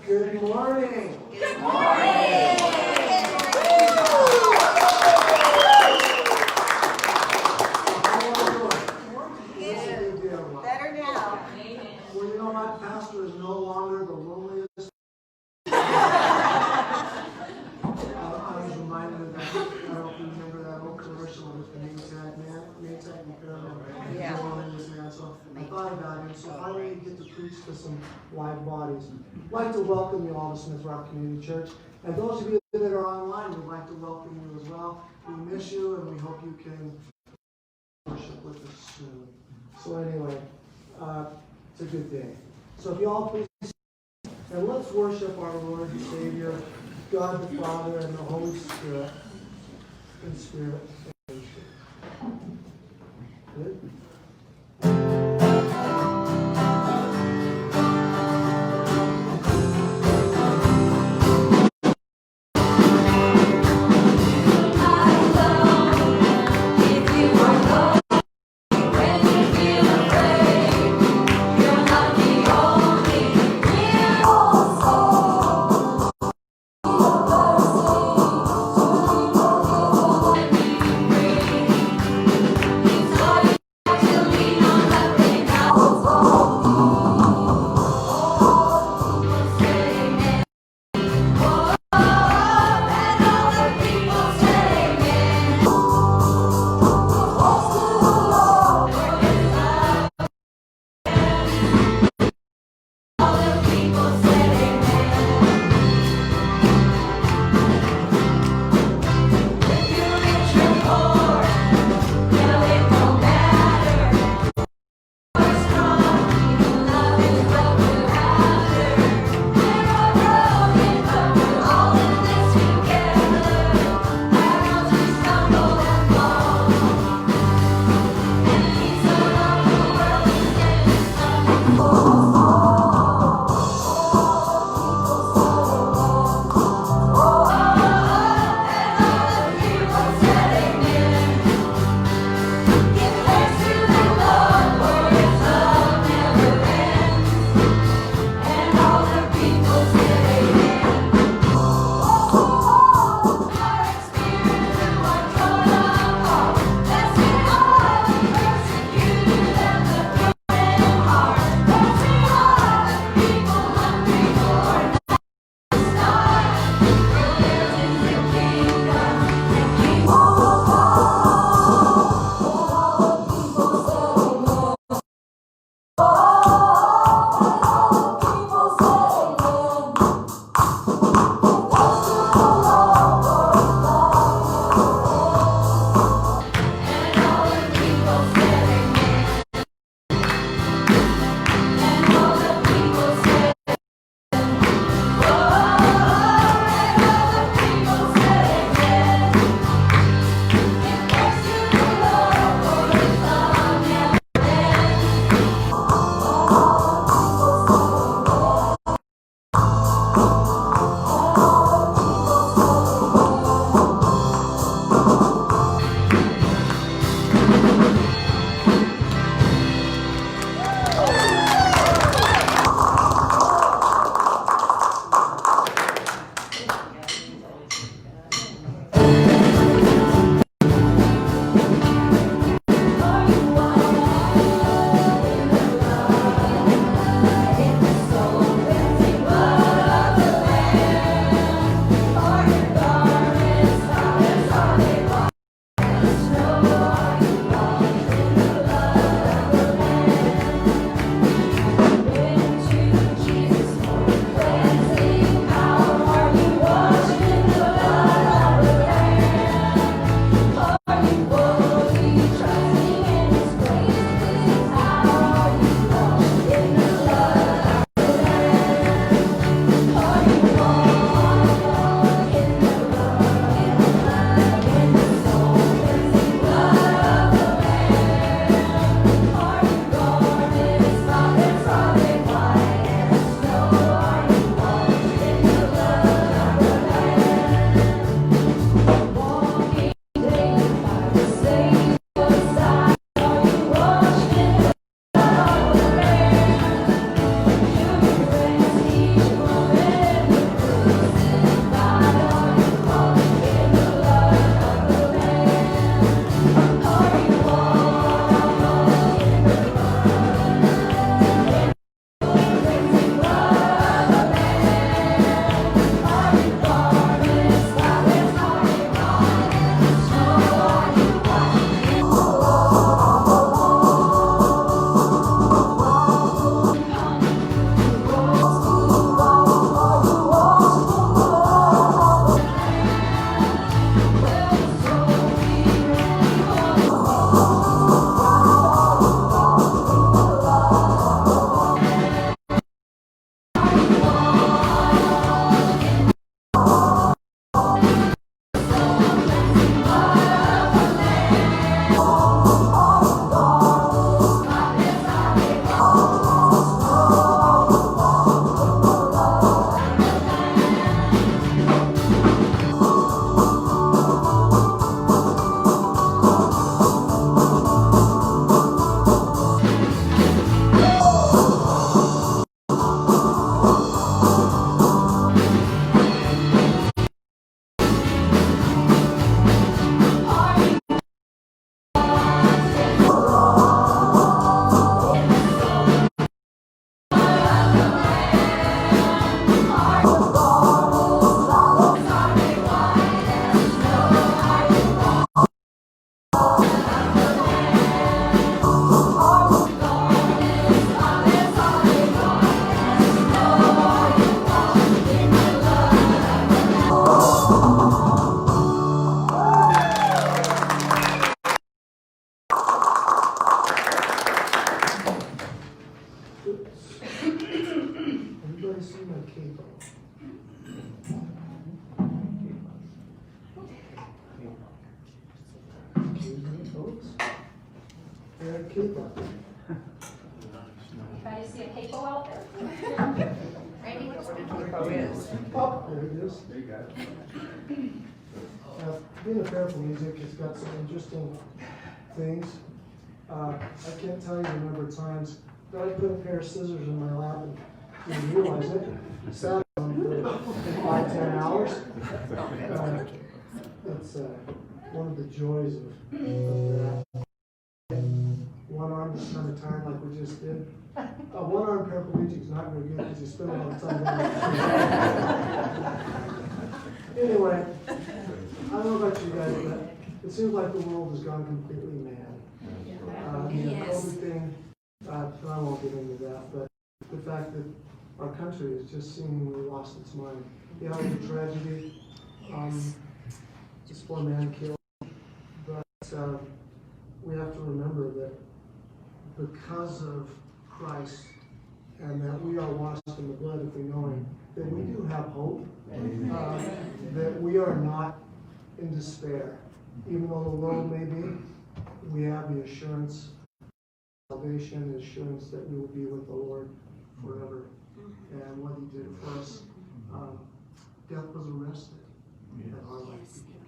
Good morning. Good morning. Better now. Well, you know, my pastor is no longer the loneliest. I was reminded of that. I don't know if you remember that old commercial with the Maytag repairman. Yeah. The loneliest man. So I thought about him. So I really get to preach to some live bodies. I'd like to welcome you all to Smith Rock Community Church. And those of you that are online, we'd like to welcome you as well. We miss you, and we hope you can worship with us soon. So anyway, it's a good day. So if you all please, and let's worship our Lord and Savior, God the Father, and the Holy Spirit, in spirit and truth. Good? see a capo out there? Randy? Capo is. Oh, there it is. There you go. Being a fair for music, it's got some interesting things. I can't tell you the number of times that I put a pair of scissors in my lap and didn't realize it. Sat on for 5-10 hours. That's one of the joys of that. One arm is kind of tired like we just did. One arm paraplegic is not very good because you spend a lot of time doing it. Anyway, I don't know about you guys, but it seems like the world has gone completely mad. The COVID thing, I won't get into that, but the fact that our country has just seemingly lost its mind. Yeah, it was a tragedy. This poor man killed. But we have to remember that because of Christ and that we are washed in the blood if we know Him, that we do have hope, that we are not in despair. Even though the world may be, we have the assurance of salvation, the assurance that we will be with the Lord forever. And what He did for us, death was arrested, and our life began.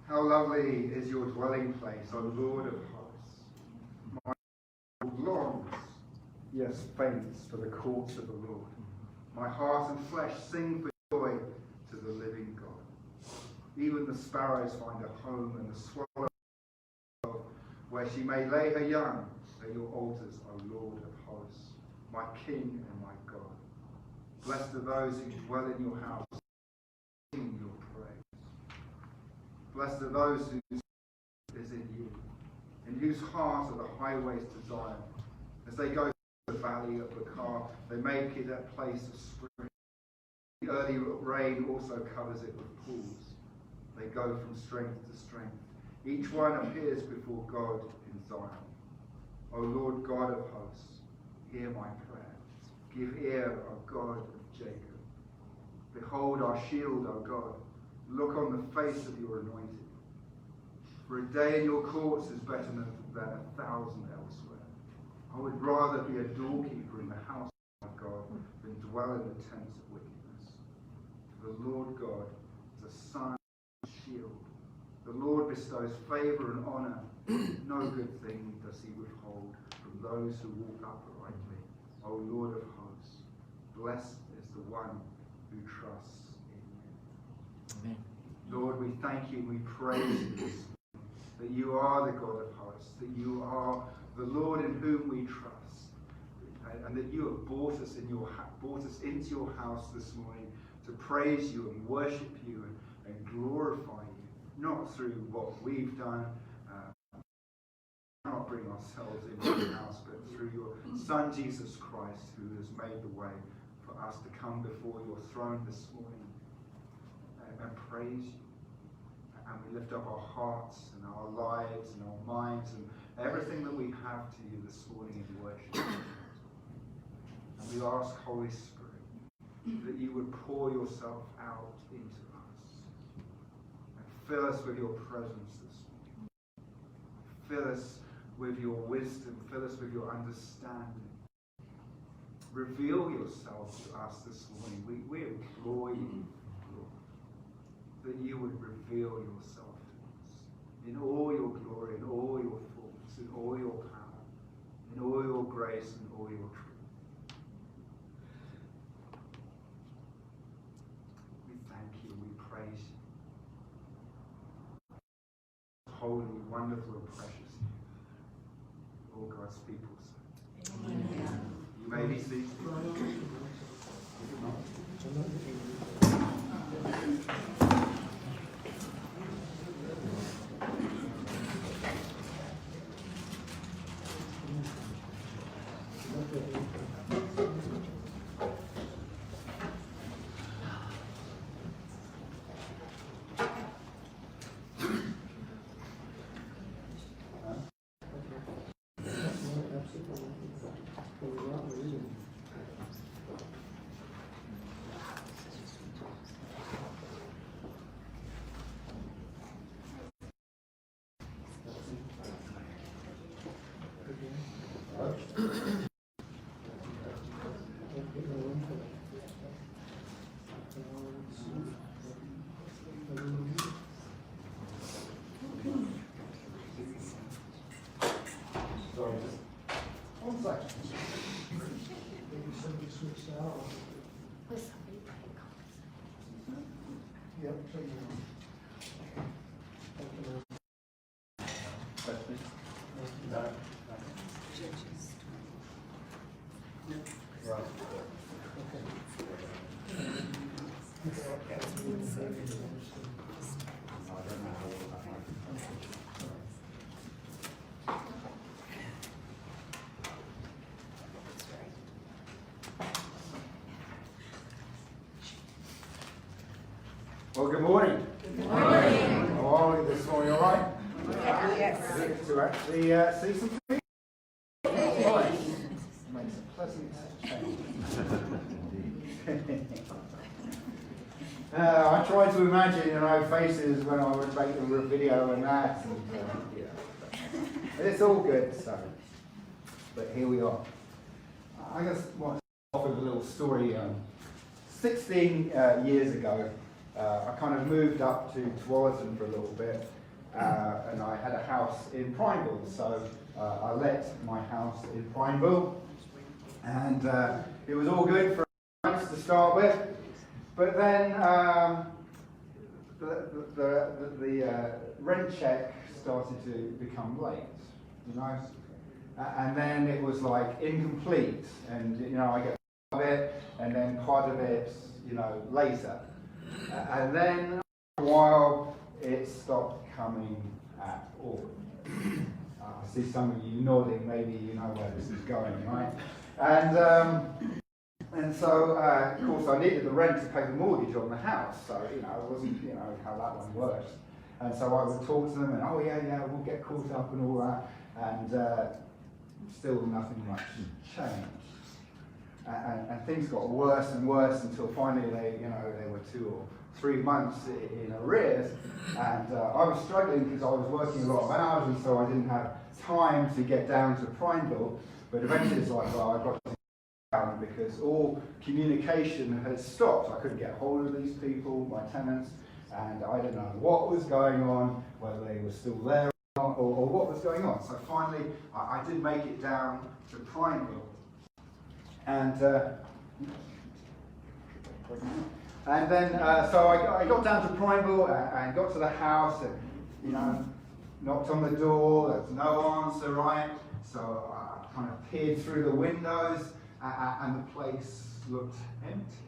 How lovely is your dwelling place, O Lord of hosts. My soul longs, yes, faints for the courts of the Lord. My heart and flesh sing for joy to the living God. Even the sparrows find a home, and the swallow where she may lay her young at your altars, O Lord of hosts, my King and my God. Blessed are those who dwell in your house, sing your praise. Blessed are those whose is in you, in whose heart are the highways to Zion. As they go through the valley of Bacar, they make it a place of spring. The early rain also covers it with pools. They go from strength to strength. Each one appears before God in Zion. O Lord God of hosts, hear my prayer. Give ear, O God of Jacob. Behold our shield, O God. Look on the face of your anointed. For a day in your courts is better than 1,000 elsewhere. I would rather be a doorkeeper in the house of my God than dwell in the tents of wickedness. For the Lord God is a sun and shield. The Lord bestows favor and honor. No good thing does he withhold from those who walk uprightly. O Lord of hosts, blessed is the one who trusts in you. Amen. Lord, we thank you and we praise you this morning, that you are the God of hosts, that you are the Lord in whom we trust, and that you have brought us into your house this morning to praise you and worship you and glorify you, not through what we've done. We cannot bring ourselves into your house, but through your Son Jesus Christ, who has made the way for us to come before your throne this morning and praise you. And we lift up our hearts and our lives and our minds and everything that we have to you this morning in worship. And we ask, Holy Spirit, that you would pour yourself out into us and fill us with your presence this morning. Fill us with your wisdom. Fill us with your understanding. Reveal yourself to us this morning. We implore you, Lord, that you would reveal yourself to us in all your glory, in all your fullness, in all your power, in all your grace, and all your truth. We thank you, we praise you. Holy, wonderful, and precious. All God's people say. Amen. You may be seated. Well, good morning. Good morning. How are we this morning? All right? Yes. Good to actually see some people. Right. Makes a pleasant change. I try to imagine, faces when I would make the video and that. And, it's all good, so. But here we are. I just want to start off with a little story. 16 years ago, I kind of moved up to Twarton for a little bit, and I had a house in Prineville, so I let my house in Prineville, and it was all good for months to start with, but then the rent check started to become late, you know, and then it was like incomplete, and you know, I get part of it, and then part of it, you know, later, and then for a while it stopped coming at all. I see some of you nodding, maybe you know where this is going, right? And so, of course, I needed the rent to pay the mortgage on the house, so, you know, it wasn't, you know, how that one works. And so I would talk to them, and, oh, yeah, we'll get caught up and all that, and still nothing much changed. And things got worse and worse until finally they were 2 or 3 months in arrears, and I was struggling because I was working a lot of hours, and so I didn't have time to get down to Prineville, but eventually it's like, well, I got to down because all communication had stopped. I couldn't get hold of these people, my tenants, and I didn't know what was going on, whether they were still there or what was going on. So finally, I did make it down to Prineville, and then so I got down to Prineville and got to the house, and you know, knocked on the door. There was no answer, right? So I kind of peered through the windows, and the place looked empty.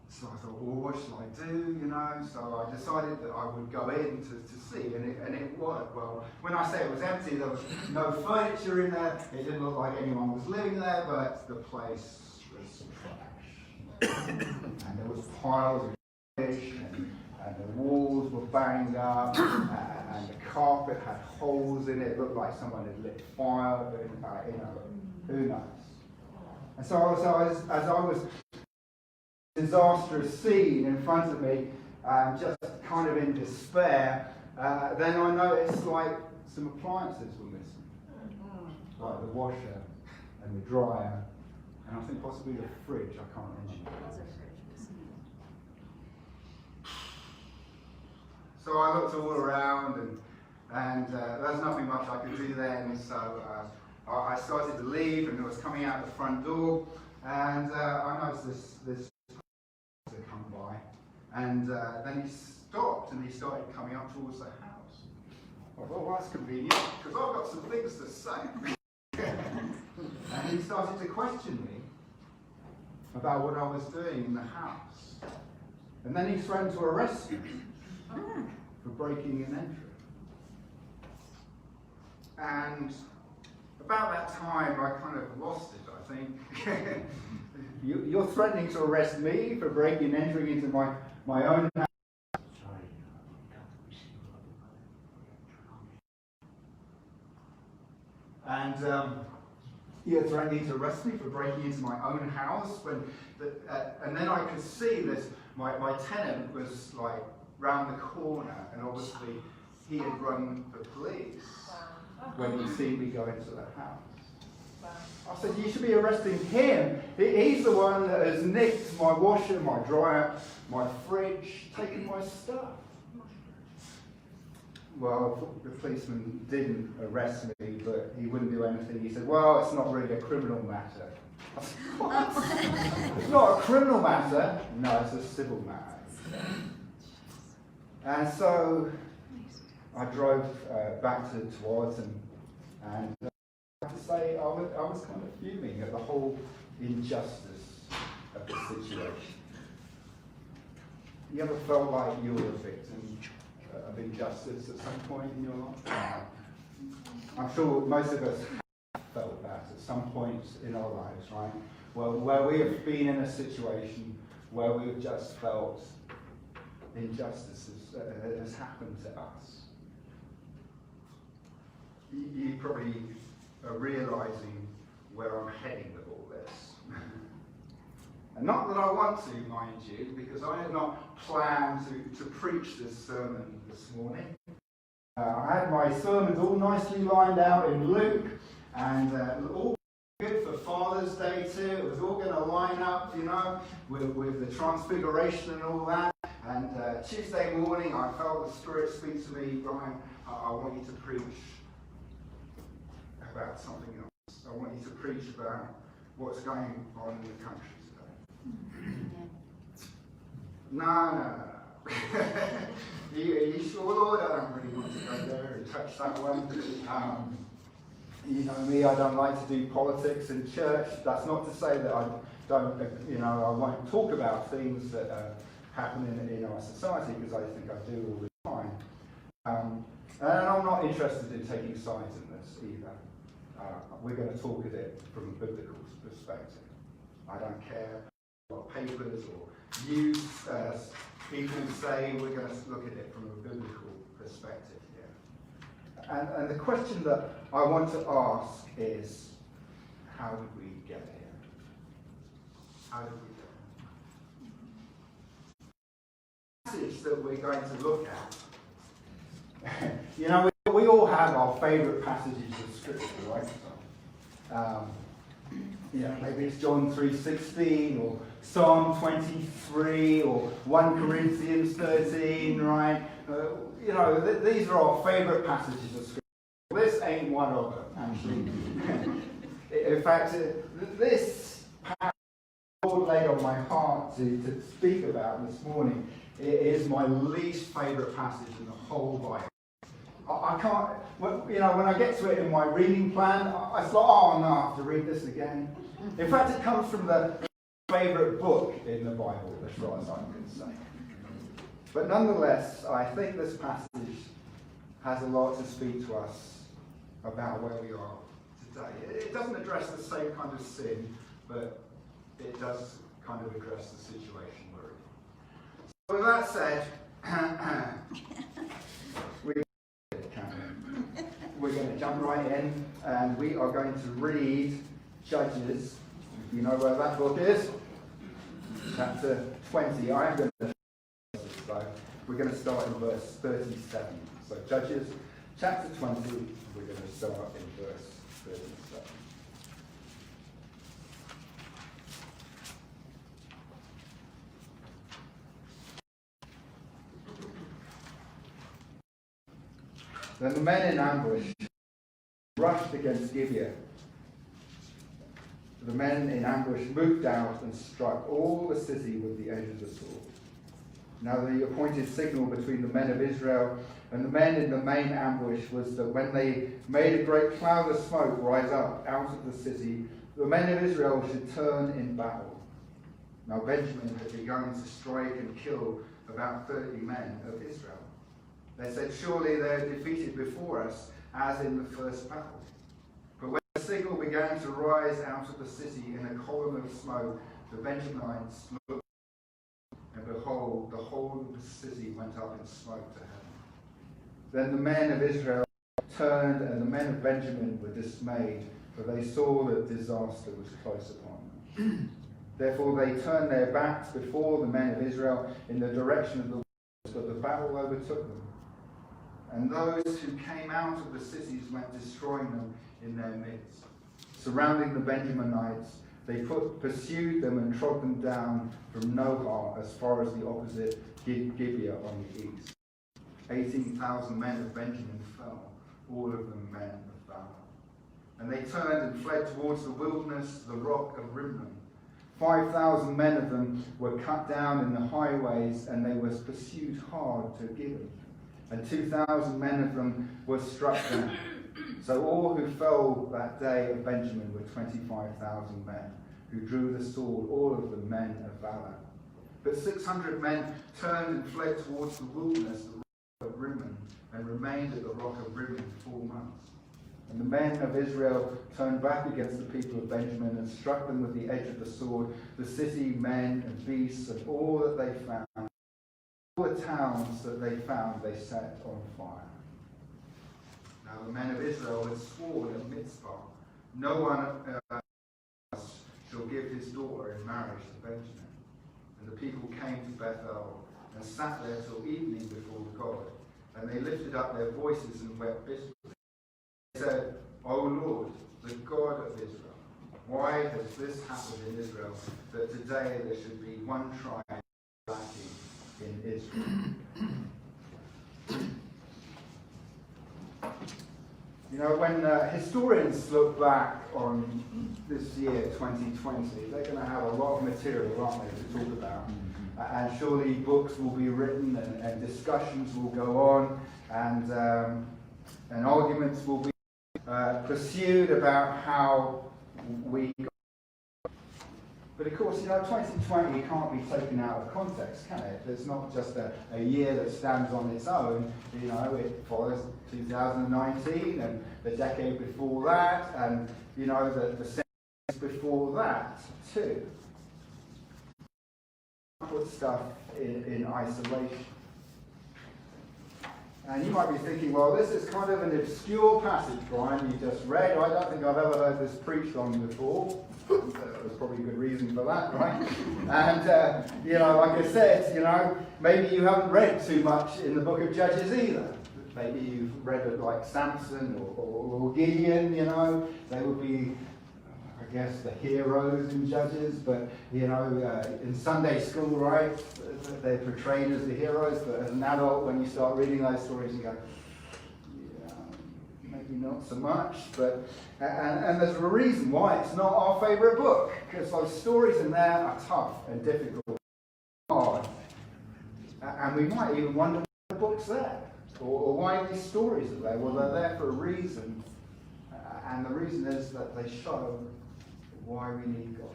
So I thought, well, what should I do, you know? So I decided that I would go in to see, and it worked. Well, when I say it was empty, there was no furniture in there. It didn't look like anyone was living there, but the place was trash. And there was piles of rubbish, and the walls were banged up, and the carpet had holes in it. It looked like someone had lit fire, but you know, who knows? And so as I was disastrous scene in front of me, just kind of in despair, then I noticed like some appliances were missing, like the washer and the dryer, and I think possibly the fridge. I can't remember. So I looked all around, and there's nothing much I could do then. So I started to leave, and I was coming out the front door, and I noticed this to come by, and then he stopped and he started coming up towards the house. I thought, well, that's convenient because I've got some things to say. And he started to question me about what I was doing in the house, and then he threatened to arrest me for breaking and entering. And about that time, I kind of lost it, I think. You're threatening to arrest me for breaking and entering into my own house. And you're threatening to arrest me for breaking into my own house. And then I could see this, my tenant was like round the corner, and obviously he had run the police when he seen me go into the house. I said, you should be arresting him. He's the one that has nicked my washer, my dryer, my fridge, taken my stuff. Well, the policeman didn't arrest me, but he wouldn't do anything. He said, well, it's not really a criminal matter. I said, what? It's not a criminal matter? No, it's a civil matter. And so I drove back towards and I have to say I was kind of fuming at the whole injustice of the situation. You ever felt like you were a victim of injustice at some point in your life? I'm sure most of us have felt that at some point in our lives, right? Well, where we have been in a situation where we've just felt injustice has happened to us. You probably are realising where I'm heading with all this. And not that I want to, mind you, because I had not planned to preach this sermon this morning. I had my sermons all nicely lined out in Luke, and all good for Father's Day too. It was all going to line up, you know, with the Transfiguration and all that. And Tuesday morning, I felt the Spirit speak to me, Brian, I want you to preach about something else. I want you to preach about what's going on in the country today. No. Are you sure, Lord? I don't really want to go there and touch that one. You know me, I don't like to do politics in church. That's not to say that I don't, I won't talk about things that are happening in our society, because I think I do all the time. And I'm not interested in taking sides in this either. We're going to talk at it from a biblical perspective. I don't care what papers or news people say. We're going to look at it from a biblical perspective here. And the question that I want to ask is, how did we get here? How did we get here? The passage that we're going to look at, we all have our favourite passages of Scripture, right? Maybe it's John 3:16 or Psalm 23 or 1 Corinthians 13, right? These are our favourite passages of Scripture. This ain't one of them, actually. In fact, this passage the Lord laid on my heart to speak about this morning, it is my least favourite passage in the whole Bible. I can't, when I get to it in my reading plan, I thought, no, I have to read this again. In fact, it comes from the favourite book in the Bible, as far as I'm concerned. But nonetheless, I think this passage has a lot to speak to us about where we are today. It doesn't address the same kind of sin, but it does kind of address the situation we're in. So with that said, we're going to jump right in, and we are going to read Judges. You know where that book is? Chapter 20. I am going to so we're going to start in verse 37. So Judges chapter 20, we're going to start in verse 37. Then the men in ambush rushed against Gibeah. The men in ambush moved out and struck all the city with the edge of the sword. Now the appointed signal between the men of Israel and the men in the main ambush was that when they made a great cloud of smoke rise up out of the city, the men of Israel should turn in battle. Now Benjamin had begun to strike and kill about 30 men of Israel. They said, surely they are defeated before us, as in the first battle. But when the signal began to rise out of the city in a column of smoke, the Benjamites looked, and behold, the whole of the city went up in smoke to heaven. Then the men of Israel turned, and the men of Benjamin were dismayed, for they saw that disaster was close upon them. Therefore they turned their backs before the men of Israel in the direction of the west, but the battle overtook them. And those who came out of the cities went destroying them in their midst. Surrounding the Benjaminites, they pursued them and trod them down from Nohar as far as the opposite Gibeah on the east. 18,000 men of Benjamin fell, all of them men of valor. And they turned and fled towards the wilderness, the rock of Rimmon. 5,000 men of them were cut down in the highways, and they were pursued hard to Gibeah. And 2,000 men of them were struck down. So all who fell that day of Benjamin were 25,000 men, who drew the sword, all of them men of valor. But 600 men turned and fled towards the wilderness, the rock of Rimmon, and remained at the rock of Rimmon 4 months. And the men of Israel turned back against the people of Benjamin and struck them with the edge of the sword, the city, men, and beasts, and all that they found. All the towns that they found they set on fire. Now the men of Israel had sworn at Mizpah, no one shall give his daughter in marriage to Benjamin. And the people came to Bethel and sat there till evening before God. And they lifted up their voices and wept bitterly. They said, O Lord, the God of Israel, why has this happened in Israel, that today there should be one tribe lacking in Israel. You know, when historians look back on this year, 2020, they're going to have a lot of material, aren't they, to talk about. And surely books will be written and discussions will go on and arguments will be pursued about how we got. But of course, you know, 2020 can't be taken out of context, can it? It's not just a year that stands on its own. You know, it follows 2019 and the decade before that, and you know, the centuries before that too. Put stuff in isolation. And you might be thinking, well, this is kind of an obscure passage, Brian, you just read. I don't think I've ever heard this preached on before. There's probably a good reason for that, right? And, you know, like I said, you know, maybe you haven't read too much in the book of Judges either. Maybe you've read it like Samson or Gideon, you know. They would be, I guess, the heroes in Judges, but, you know, in Sunday school, right, they're portrayed as the heroes, but as an adult, when you start reading those stories, you go, yeah, maybe not so much, but, and there's a reason why it's not our favourite book, because those stories in there are tough and difficult and hard, and we might even wonder why the book's there, or why these stories are there. Well, they're there for a reason, and the reason is that they show why we need God.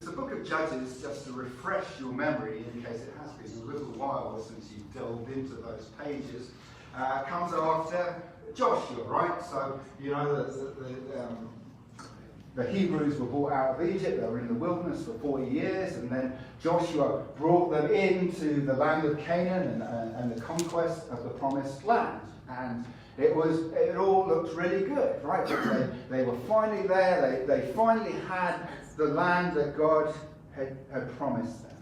The book of Judges, just to refresh your memory, in case it has been a little while since you've delved into those pages, comes after Joshua, right? So, you know, the Hebrews were brought out of Egypt, they were in the wilderness for 40 years, and then Joshua brought them into the land of Canaan and the conquest of the promised land. And it all looked really good, right? They were finally there, they finally had the land that God had promised them.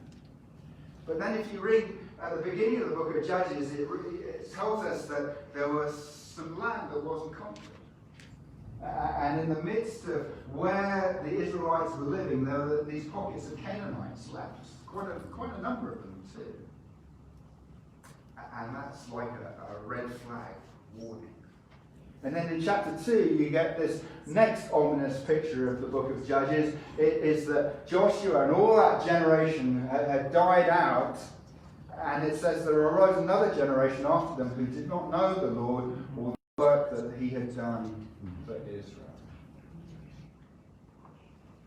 But then if you read at the beginning of the book of Judges, it tells us that there was some land that wasn't conquered. And in the midst of where the Israelites were living, there were these pockets of Canaanites left. Quite a number of them too. And that's like a red flag warning. And then in chapter 2, you get this next ominous picture of the book of Judges. It is that Joshua and all that generation had died out. And it says there arose another generation after them who did not know the Lord or the work that he had done for Israel.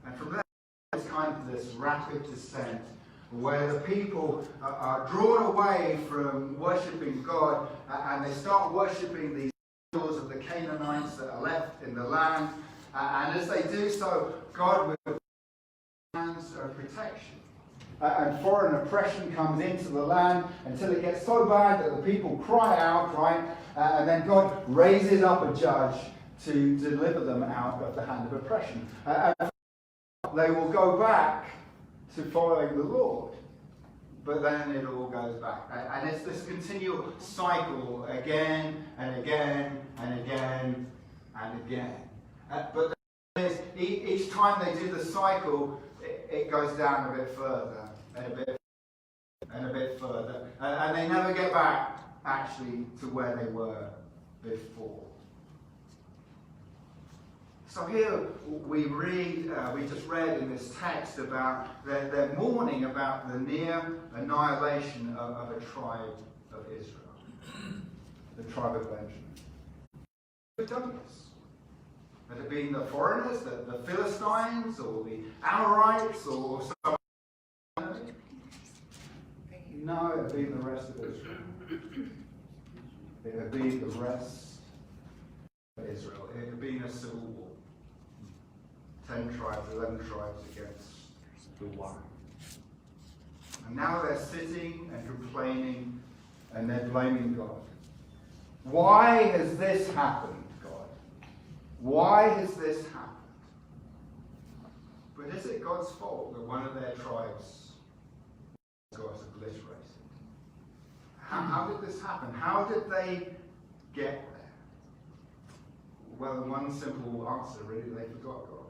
And from there, it's kind of this rapid descent where the people are drawn away from worshipping God and they start worshipping these idols of the Canaanites that are left in the land. And as they do so, God will hands of protection. And foreign oppression comes into the land until it gets so bad that the people cry out, right? And then God raises up a judge to deliver them out of the hand of oppression. And they will go back to following the Lord. But then it all goes back. And it's this continual cycle again and again and again and again. But each time they do the cycle, it goes down a bit further and a bit and a bit further. And they never get back actually to where they were before. So here we just read in this text about their mourning about the near annihilation of a tribe of Israel, the tribe of Benjamin. Who've done this? Had it been the foreigners, the Philistines, or the Amorites, or some enemy? No, it had been the rest of Israel. It had been the rest of Israel. It had been a civil war. 10 tribes, 11 tribes against the one. And now they're sitting and complaining and they're blaming God. Why has this happened, God? Why has this happened? But is it God's fault that one of their tribes got obliterated? How did this happen? How did they get there? Well, one simple answer, really, they forgot God.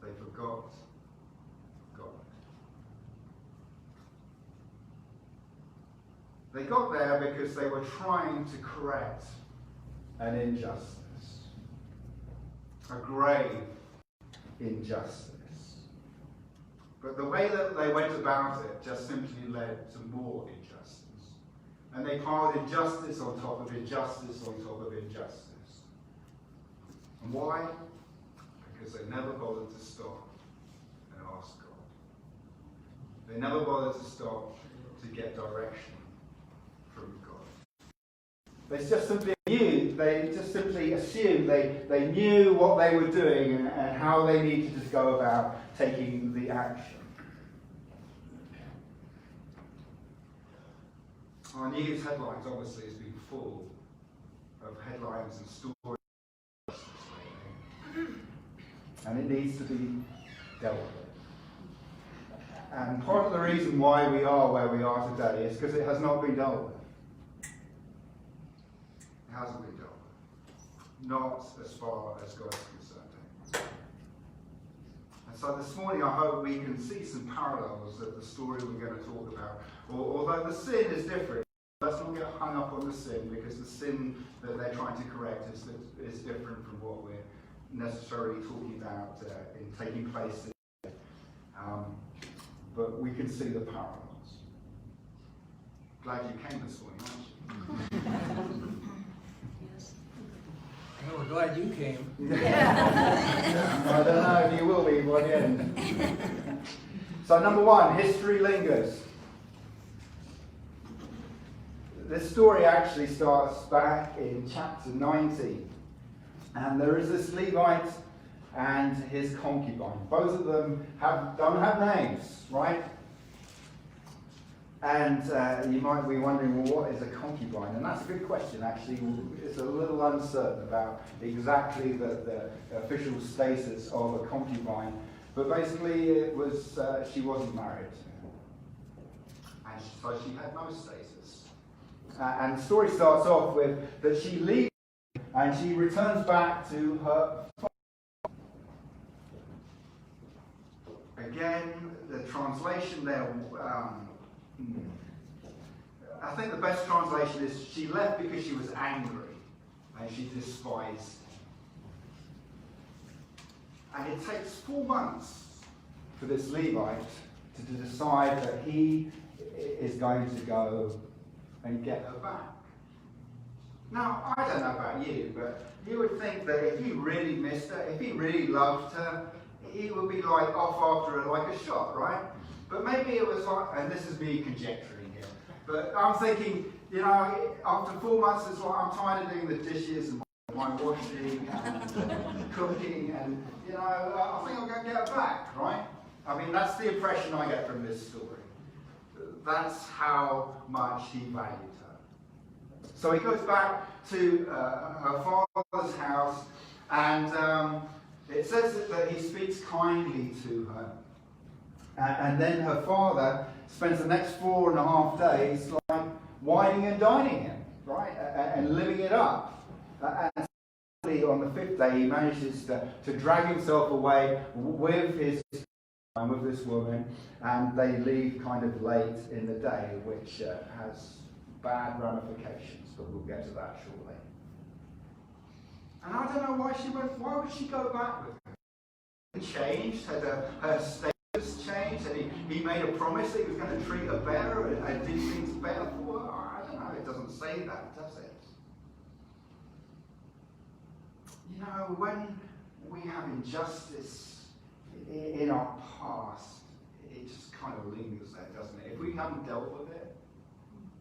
They forgot They got there because they were trying to correct an injustice, a grave injustice. But the way that they went about it just simply led to more injustice. And they piled injustice on top of injustice on top of injustice. And why? Because they never bothered to stop and ask God. They never bothered to stop to get direction from God. They just simply knew, they just simply assumed they knew what they were doing and how they needed to go about taking the action. Our news headlines obviously has been full of headlines and stories, and it needs to be dealt with. And part of the reason why we are where we are today is because it has not been dealt with. It hasn't been dealt with. Not as far as God is concerned. And so this morning I hope we can see some parallels of the story we're going to talk about. Although the sin is different, let's not get hung up on the sin, because the sin that they're trying to correct is different from what we're necessarily talking about in taking place today. But we can see the parallels. Glad you came this morning, aren't you? Well, we're glad you came. I don't know if you will be by the end. So number one, history lingers. This story actually starts back in chapter 19. And there is this Levite and his concubine. Both of them don't have names, right? And you might be wondering, well, what is a concubine? And that's a good question, actually. It's a little uncertain about exactly the official status of a concubine. But basically, it was she wasn't married. And so she had no status. And the story starts off with that she leaves and she returns back to her father. Again, the translation there, I think the best translation is she left because she was angry and she despised. And it takes 4 months for this Levite to decide that he is going to go and get her back. Now, I don't know about you, but you would think that if he really missed her, if he really loved her, he would be like off after her like a shot, right? But maybe it was like, and this is me conjecturing here, but I'm thinking, you know, after 4 months, it's like I'm tired of doing the dishes and my washing and cooking, and, you know, I think I'm going to get her back, right? I mean, that's the impression I get from this story. That's how much he valued her. So he goes back to her father's house, and it says that he speaks kindly to her. And then her father spends the next 4.5 days like wining and dining him, right? And living it up. And on the 5th day, he manages to drag himself away with this woman, and they leave kind of late in the day, which has bad ramifications, but we'll get to that shortly. And I don't know why she went. Why would she go back with him? It changed. Had her status changed? And he made a promise that he was going to treat her better and do things better for her. I don't know. It doesn't say that, does it? You know, when we have injustice in our past, it just kind of lingers there, doesn't it? If we haven't dealt with it,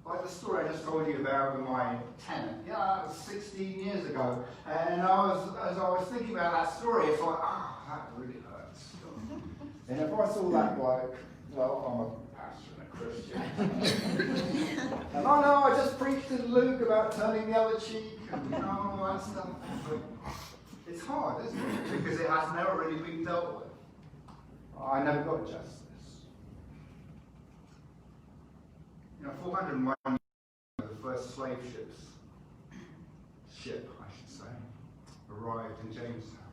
like the story I just told you about with my tenant, yeah, that was 16 years ago, and as I was thinking about that story, it's like, that really hurts. And if I saw that bloke, well, I'm a pastor and a Christian, and I know I just preached to Luke about turning the other cheek, and all that stuff, but it's hard, isn't it? Because it has never really been dealt with. I never got justice. You know, 401 years ago, the first slave ship, I should say, arrived in Jamestown.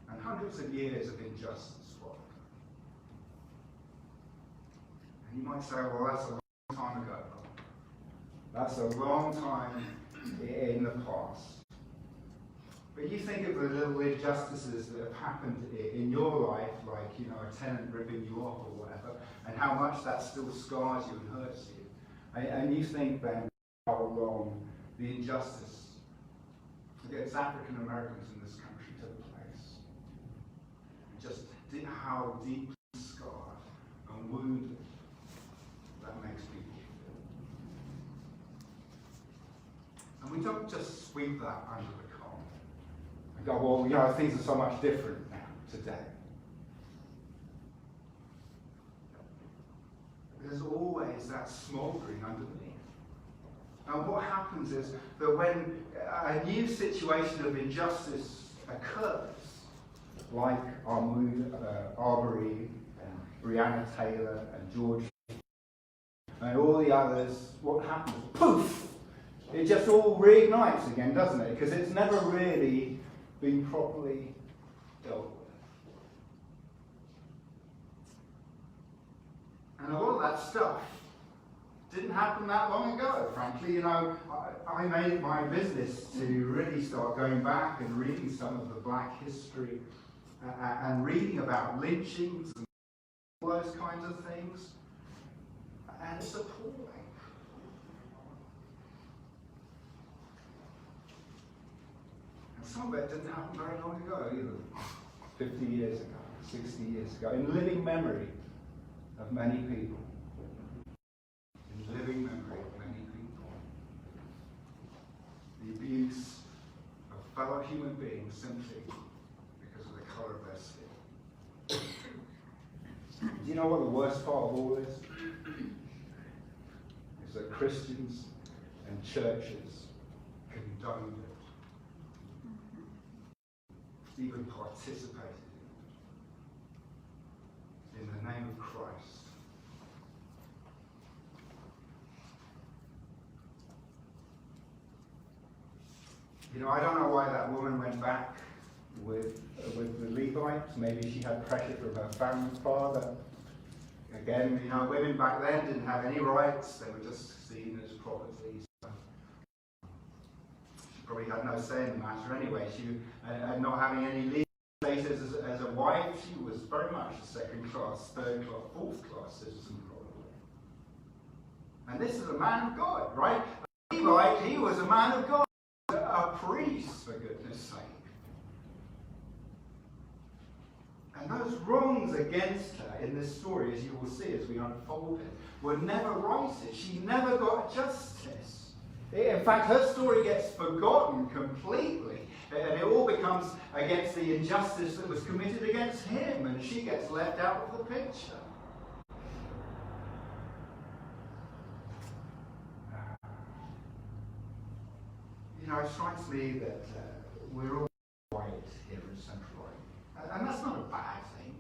And hundreds of years of injustice followed. You might say, well, that's a long time ago. That's a long time in the past. But you think of the little injustices that have happened in your life, like, a tenant ripping you off or whatever, and how much that still scars you and hurts you. And you think then how long the injustice against African Americans in this country took place. Just how deeply scarred and wounded that makes people feel. And we don't just sweep that under the carpet and go, well, things are so much different now, today. There's always that smouldering underneath. And what happens is that when a new situation of injustice occurs, like Ahmaud Arbery and Breonna Taylor and George and all the others, what happens? Poof! It just all reignites again, doesn't it? Because it's never really been properly dealt with. And a lot of that stuff didn't happen that long ago, frankly. I made it my business to really start going back and reading some of the black history and reading about lynchings and all those kinds of things. And it's appalling. And some of it didn't happen very long ago either. 50 years ago, 60 years ago, in living memory of many people. In living memory of many people. The abuse of fellow human beings simply because of the colour of their skin. Do you know what the worst part of all is? Is that Christians and churches condoned it. Even participated in the name of Christ. I don't know why that woman went back with the Levites. Maybe she had pressure from her father. Again, women back then didn't have any rights. They were just seen as property. So she probably had no say in the matter anyway. She, not having any legal status as a wife, she was very much a second class, third class, fourth class citizen probably. And this is a man of God, right? A Levite, he was a man of God. A priest, for goodness sake. And those wrongs against her in this story, as you will see as we unfold it, were never righted. She never got justice. In fact, her story gets forgotten completely. And it all becomes against the injustice that was committed against him, and she gets left out of the picture. It strikes me that we're all white here in Central Oregon. And that's not a bad thing,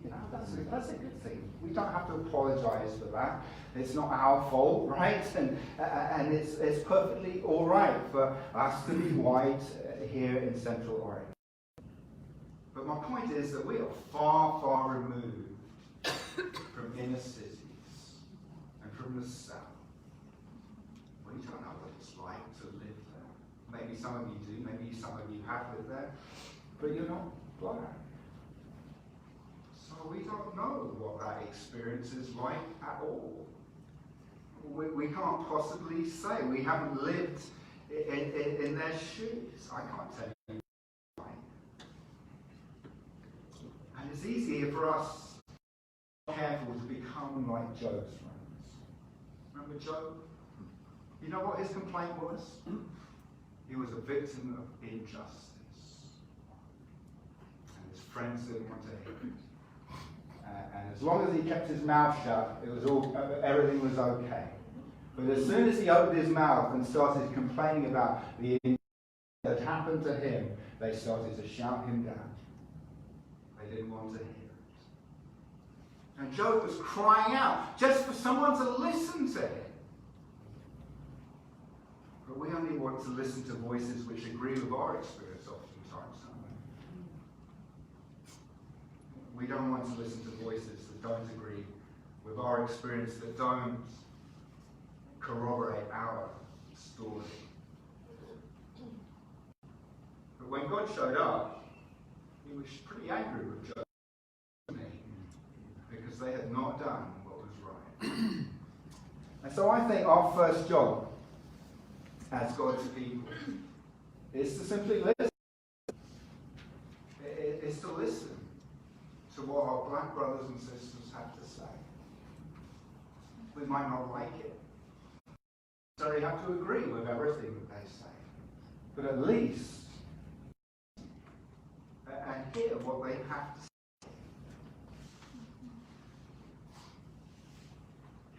that's a good thing. We don't have to apologise for that. It's not our fault, right? And it's perfectly all right for us to be white here in Central Oregon. But my point is that we are far, far removed from inner cities and from the South. We don't know what it's like to live there. Maybe some of you do, maybe some of you have lived there, but you're not black. So we don't know what that experience is like at all. We can't possibly say. We haven't lived in their shoes. I can't tell you why. And it's easier for us to be careful to become like Job's friends. Remember Job? You know what his complaint was? He was a victim of injustice. And his friends didn't want to hear it. And as long as he kept his mouth shut, everything was okay. But as soon as he opened his mouth and started complaining about the injustice that happened to him, they started to shout him down. They didn't want to hear it. And Job was crying out just for someone to listen to him. But we only want to listen to voices which agree with our experience oftentimes, don't we? We don't want to listen to voices that don't agree with our experience that don't corroborate our story. But when God showed up, he was pretty angry with Job, wasn't he? Because they had not done what was right. And so I think our first job as God's people is to simply listen. It's to listen to what our black brothers and sisters have to say. We might not like it. So we have to agree with everything that they say. But at least and hear what they have to say.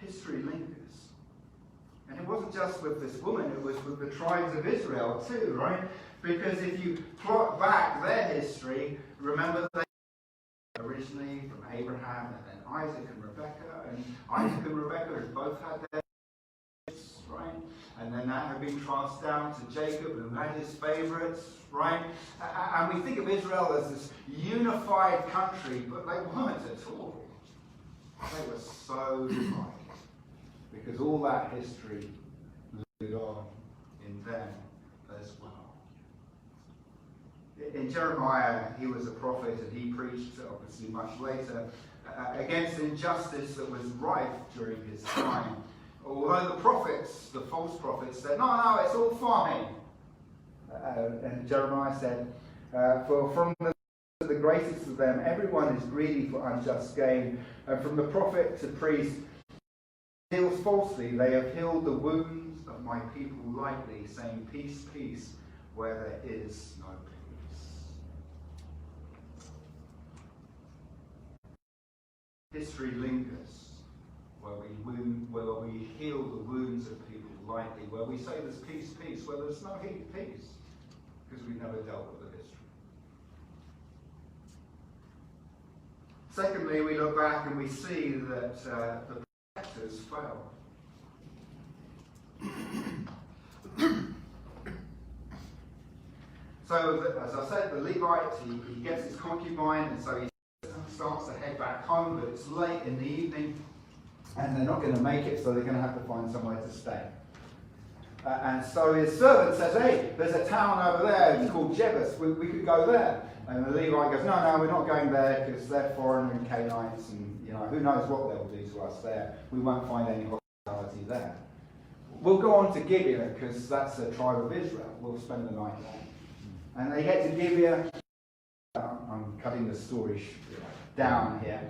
History lingers. And it wasn't just with this woman, it was with the tribes of Israel too, right? Because if you plot back their history, remember they originally from Abraham and then Isaac and Rebekah, and Isaac and Rebekah had both had their kids, right? And then that had been passed down to Jacob, who had his favorites, right? And we think of Israel as this unified country, but they weren't at all. They were so divided. Because all that history lived on in them as well. In Jeremiah, he was a prophet and he preached, obviously much later, against injustice that was rife during his time. Although the prophets, the false prophets, said, no, it's all fine. And Jeremiah said, for from the greatest of them, everyone is greedy for unjust gain. And from the prophet to priest, deals falsely, they have healed the wounds of my people lightly, saying, peace, peace, where there is no peace. History lingers where we heal the wounds of people lightly, where we say there's peace, peace, where there's no peace, because we've never dealt with the history. Secondly, we look back and we see that the protectors failed. So, as I said, the Levite, he gets his concubine, and so he starts to head back home, but it's late in the evening, and they're not going to make it, so they're going to have to find somewhere to stay. And so his servant says, hey, there's a town over there, it's called Jebus, we could go there. And the Levite goes, no, we're not going there, because they're foreigner and Canaanites, and who knows what they'll do to us there. We won't find any hospitality there. We'll go on to Gibeah, because that's a tribe of Israel. We'll spend the night there. And they get to Gibeah. I'm cutting the story down here.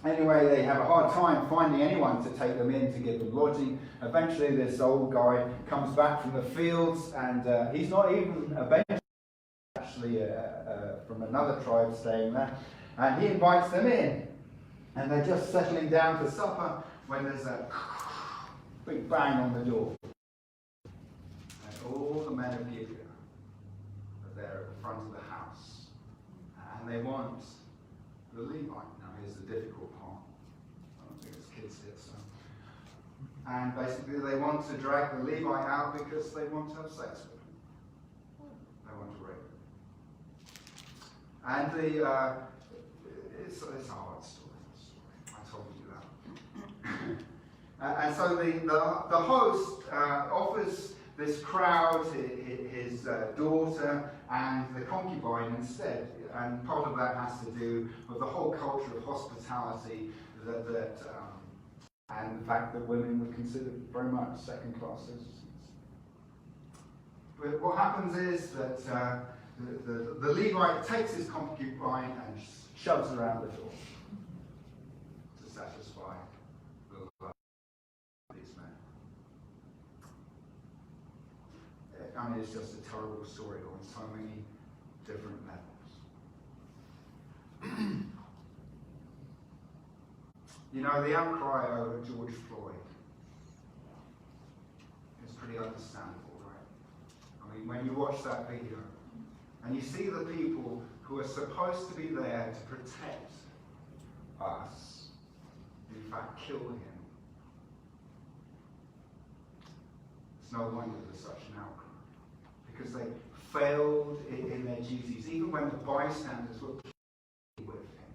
Anyway, they have a hard time finding anyone to take them in to give them lodging. Eventually, this old guy comes back from the fields, and he's not even a Benjamin, actually from another tribe staying there. And he invites them in. And they're just settling down for supper when there's a big bang on the door. And all the men of Gibeah are there at the front of the house. And they want the Levite. Now here's the difficult part. I don't think there's kids here, so. And basically they want to drag the Levite out because they want to have sex with him. They want to rape him. And it's a hard story. I told you that. And so the host offers this crowd his daughter and the concubine instead. And part of that has to do with the whole culture of hospitality and the fact that women were considered very much second-class citizens. But what happens is that the Levite takes his concubine and shoves her out the door to satisfy the love of these men. I mean, it's just a terrible story on so many different levels. The outcry over George Floyd is pretty understandable, right? I mean, when you watch that video and you see the people who are supposed to be there to protect us, in fact, kill him, it's no wonder there's such an outcry. Because they failed in their duties, even when the bystanders were pleading with him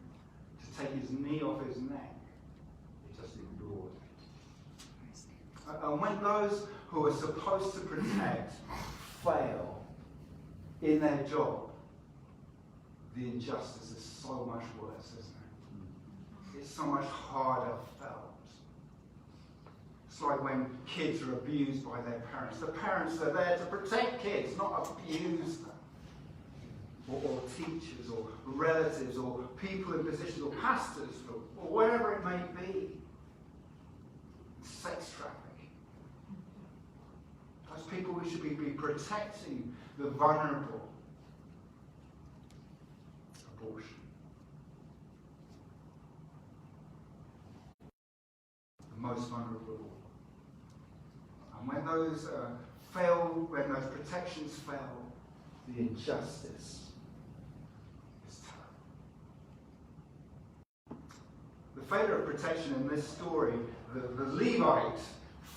to take his knee off his neck And when those who are supposed to protect fail in their job, the injustice is so much worse, isn't it? It's so much harder felt. It's like when kids are abused by their parents. The parents are there to protect kids, not abuse them. Or teachers, or relatives, or people in positions, or pastors, or whatever it may be. Sex trafficking. Those people who should be protecting the vulnerable. Abortion. The most vulnerable. And when those fail, when those protections fail, the injustice is terrible. The failure of protection in this story, the Levite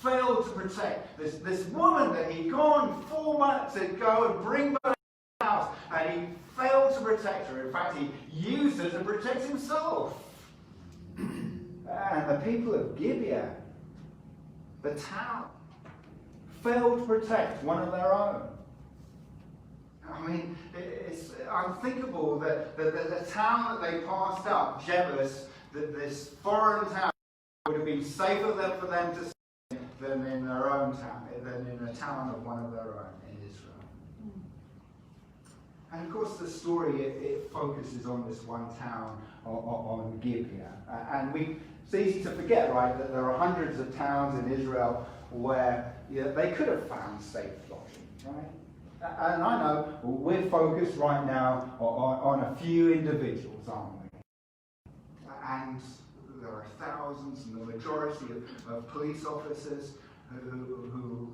failed to protect this woman that he'd gone 4 months to go and bring back to the house, and he failed to protect her. In fact, he used her to protect himself. And the people of Gibeah, the town, failed to protect one of their own. I mean, it's unthinkable that the town that they passed up, Jebus, this foreign town, would have been safer for them to stay than in their own town, than in a town of one of their own in Israel. And of course, the story it focuses on this one town, on Gibeah, and it's easy to forget, right, that there are hundreds of towns in Israel where they could have found safe lodging, right? And I know we're focused right now on a few individuals, aren't we? And there are thousands, and the majority of police officers who do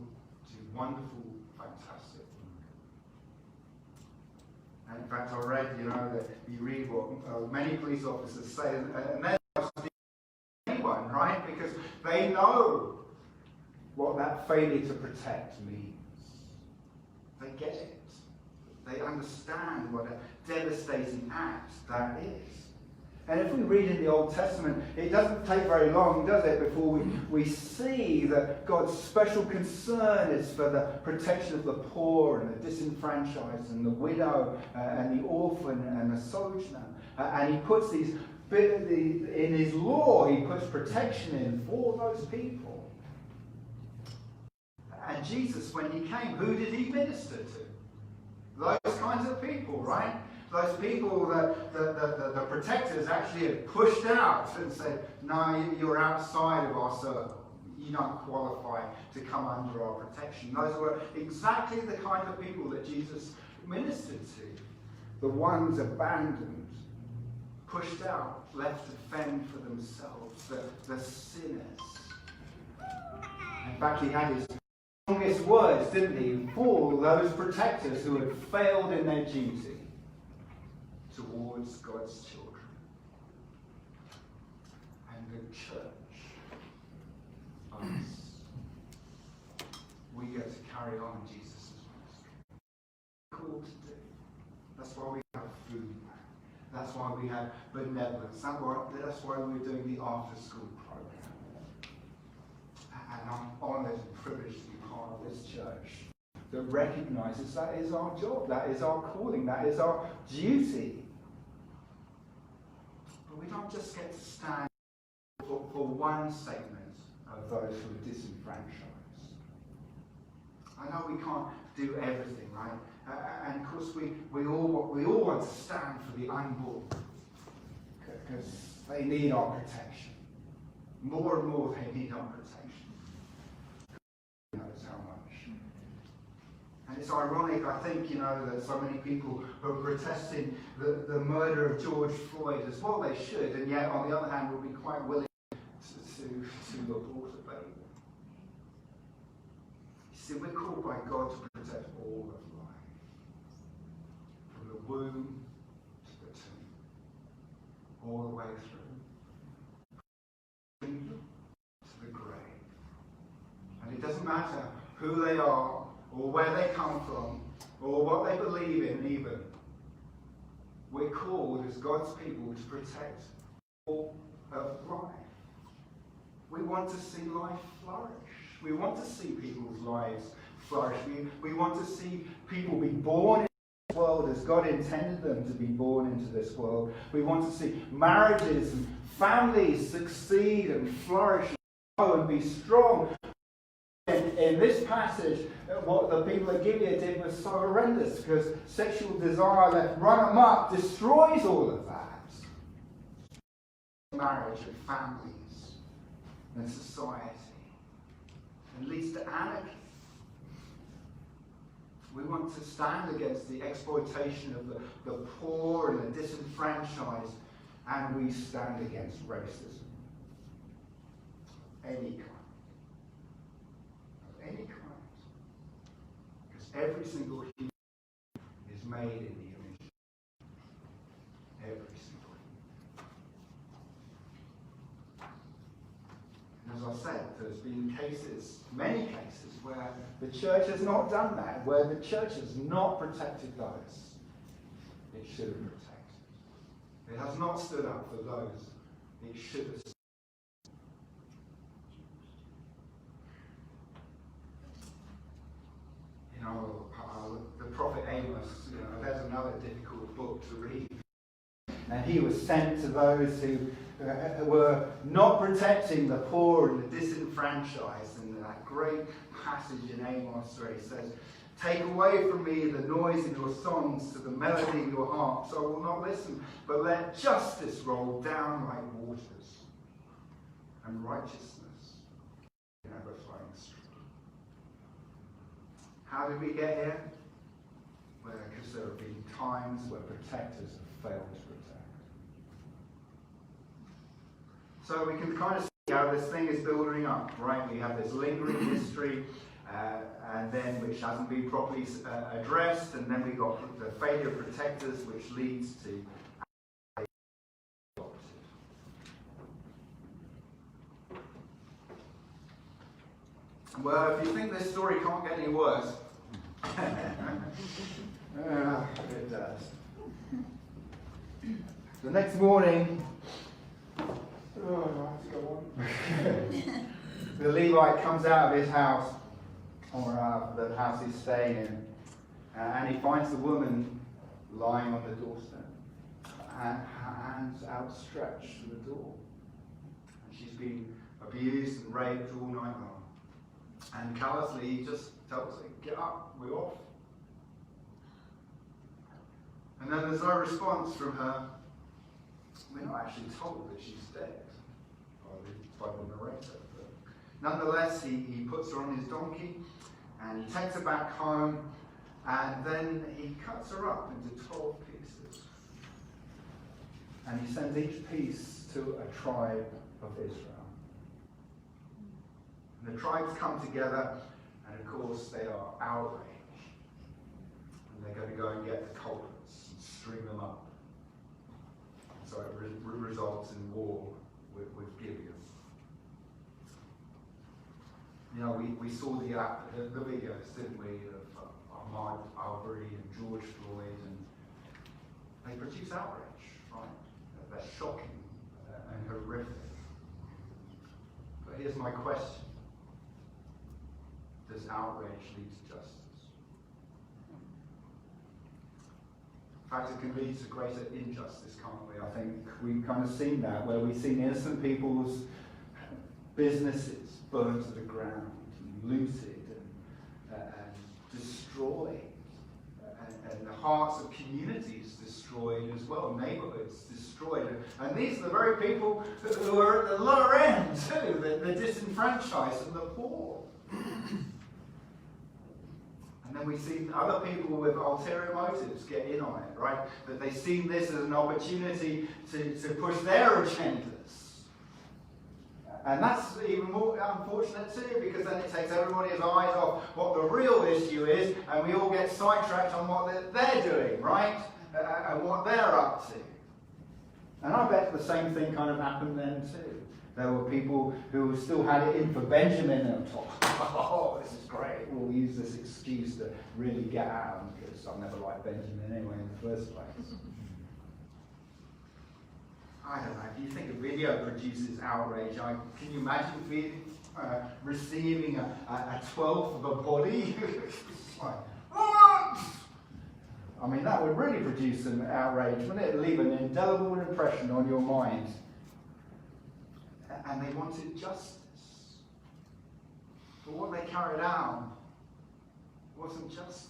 wonderful, fantastic work. And in fact, I read, that you read what many police officers say, and they're not anyone, right? Because they know what that failure to protect means. They get it. They understand what a devastating act that is. And if we read in the Old Testament, it doesn't take very long, does it, before we see that God's special concern is for the protection of the poor and the disenfranchised and the widow and the orphan and the sojourner. And he puts in his law, he puts protection in for those people. And Jesus, when he came, who did he minister to? Those kinds of people, right? Those people that the protectors actually had pushed out and said, no, you're outside of our circle. You don't qualify to come under our protection. Those were exactly the kind of people that Jesus ministered to. The ones abandoned, pushed out, left to fend for themselves, the sinners. In fact, he had his strongest words, didn't he, for those protectors who had failed in their duty towards God's children. And the church, us, we get to carry on Jesus' ministry. Called to do. That's why we have food bank. That's why we have benevolence. That's why we're doing the after-school program. And I'm honoured and privileged to be part of this church that recognises that is our job, that is our calling, that is our duty. But we don't just get to stand for one segment of those who are disenfranchised. I know we can't do everything, right? And of course we all want to stand for the unborn because they need our protection. More and more they need our protection. Knows how much. And it's ironic, I think, that so many people are protesting the murder of George Floyd as well. They should, and yet on the other hand would be quite willing to abort a baby. You see, we're called by God to protect all of life, from the womb to the tomb, all the way through, to the grave. And it doesn't matter who they are, or where they come from, or what they believe in even. We're called as God's people to protect all of life. We want to see life flourish. We want to see people's lives flourish. We want to see people be born into this world as God intended them to be born into this world. We want to see marriages and families succeed and flourish and grow and be strong. In this passage, what the people at Gilead did was so horrendous, because sexual desire left run amok destroys all of that. Marriage and families and society, and leads to anarchy. We want to stand against the exploitation of the poor and the disenfranchised, and we stand against racism. Any kind. Of any kind. Because every single human is made in the image. Every single human. And as I said, there's been cases, many cases, where the church has not done that, where the church has not protected those it should have protected. It has not stood up for those it should have stood up. You know, the prophet Amos, there's another difficult book to read. And he was sent to those who were not protecting the poor and the disenfranchised. And that great passage in Amos where he says, "Take away from me the noise of your songs to the melody of your harps. I will not listen, but let justice roll down like waters, and righteousness in ever-flowing stream." How did we get here? Well, because there have been times where protectors have failed to protect. So we can kind of see how this thing is building up, right? We have this lingering history, and then which hasn't been properly addressed, and then we got the failure of protectors, which leads to the opposite. Well, if you think this story can't get any worse, it does. The next morning, the Levite comes out of his house, or the house he's staying in, and he finds the woman lying on the doorstep, and her hands outstretched to the door. And she's been abused and raped all night long. And callously, he just tells her, "Get up, we're off." And then there's no response from her. We're not actually told that she's dead by the narrator. But nonetheless, he puts her on his donkey and he takes her back home, and then he cuts her up into 12 pieces. And he sends each piece to a tribe of Israel. And the tribes come together, and of course they are outraged. And they're going to go and get the culprits and string them up. And so it results in war with Gilead. We saw the videos, didn't we, of Ahmaud Arbery and George Floyd, and they produce outrage, right? They're shocking and horrific. But here's my question. Does outrage lead to justice? In fact, it can lead to greater injustice, can't we? I think we've kind of seen that, where we've seen innocent people's businesses burned to the ground, and looted, and destroyed, and the hearts of communities destroyed as well, neighbourhoods destroyed. And these are the very people who are at the lower end too, the disenfranchised and the poor. And then we've seen other people with ulterior motives get in on it, right? That they've seen this as an opportunity to push their agendas. And that's even more unfortunate too, because then it takes everybody's eyes off what the real issue is, and we all get sidetracked on what they're doing, right? And what they're up to. And I bet the same thing kind of happened then too. There were people who still had it in for Benjamin and thought, "Oh, this is great. We'll use this excuse to really get at him, because I've never liked Benjamin anyway in the first place." I don't know, if you think a video produces outrage, can you imagine receiving a 12th of a body. It's like, what? I mean, that would really produce an outrage, wouldn't it? Leave an indelible impression on your mind. And they wanted justice. But what they carried out wasn't justice.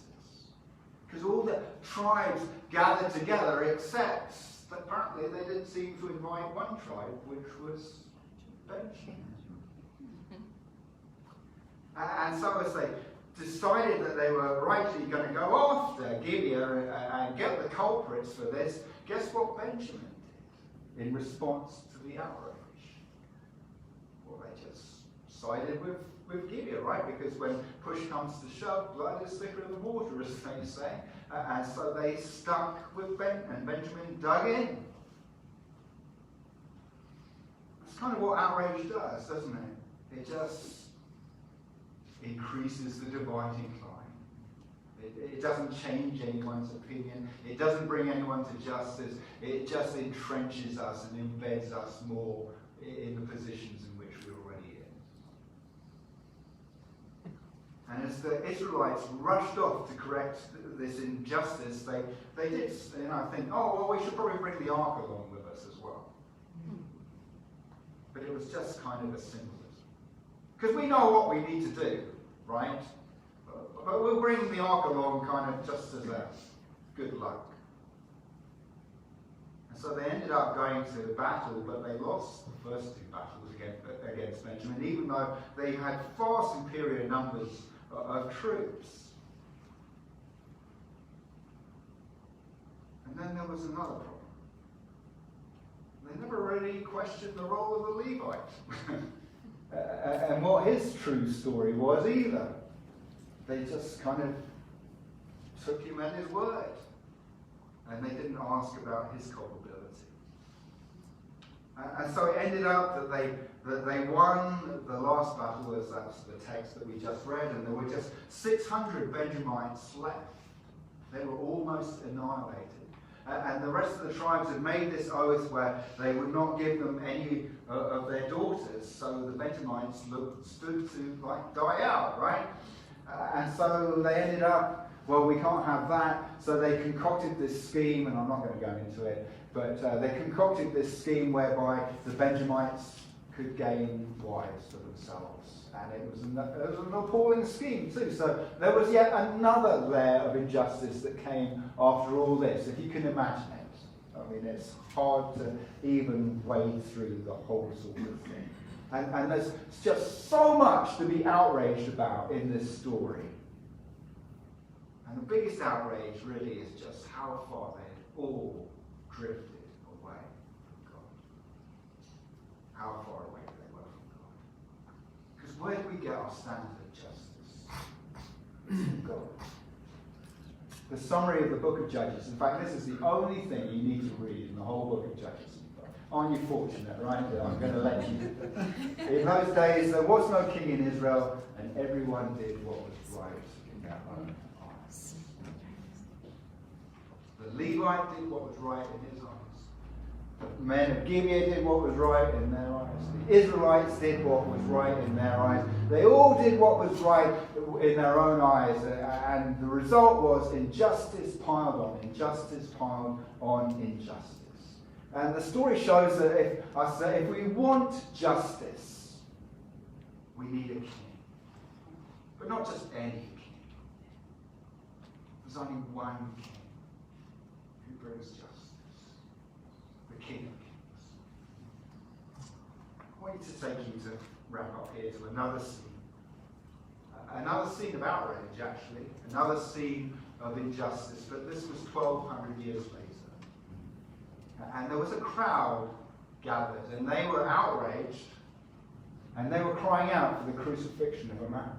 Because all the tribes gathered together, except that apparently they didn't seem to invite one tribe, which was Benjamin. And so as they decided that they were rightly going to go after Gibeah and get the culprits for this, guess what Benjamin did in response to the outrage? Well, they just sided with Gibeah, right? Because when push comes to shove, blood is thicker than water, as they say. And so they stuck with and Benjamin dug in. That's kind of what outrage does, doesn't it? It just increases the dividing line. It doesn't change anyone's opinion. It doesn't bring anyone to justice. It just entrenches us and embeds us more in the positions in which we're already in. And as the Israelites rushed off to correct this injustice, they did, think, oh, well, we should probably bring the ark along with us as well. But it was just kind of a symbolism. Because we know what we need to do, right? But we'll bring the ark along kind of just as a good luck. And so they ended up going to battle, but they lost the first two battles against Benjamin, even though they had far superior numbers of troops. And then there was another problem. They never really questioned the role of the Levite. And what his true story was either. They just kind of took him at his word. And they didn't ask about his culpability. And so it ended up that they won the last battle, as that's the text that we just read, and there were just 600 Benjamites left. They were almost annihilated. And the rest of the tribes had made this oath where they would not give them any of their daughters, so the Benjamites stood to die out, right? And so they ended up, well, we can't have that, so they concocted this scheme, and I'm not going to go into it, but they concocted this scheme whereby the Benjamites could gain wives for themselves. And it was an appalling scheme too. So there was yet another layer of injustice that came after all this, if you can imagine it. I mean, it's hard to even wade through the whole sort of thing. And there's just so much to be outraged about in this story. And the biggest outrage really is just how far they had all drifted away from God. How far away they were from God. Because where do we get our standard of justice? From God. The summary of the book of Judges. In fact, this is the only thing you need to read in the whole book of Judges. Aren't you fortunate, right? That I'm going to let you. In those days, there was no king in Israel, and everyone did what was right in their own eyes. The Levite did what was right in his eyes. The men of Gibeah did what was right in their eyes. The Israelites did what was right in their eyes. They all did what was right in their own eyes. And the result was injustice piled on injustice piled on injustice. And the story shows that if we want justice, we need a king. But not just any king. There's only one king who brings justice. The King of Kings. I want you to take you to wrap up here to another scene. Another scene of outrage, actually. Another scene of injustice. But this was 1,200 years later. And there was a crowd gathered, and they were outraged, and they were crying out for the crucifixion of a man.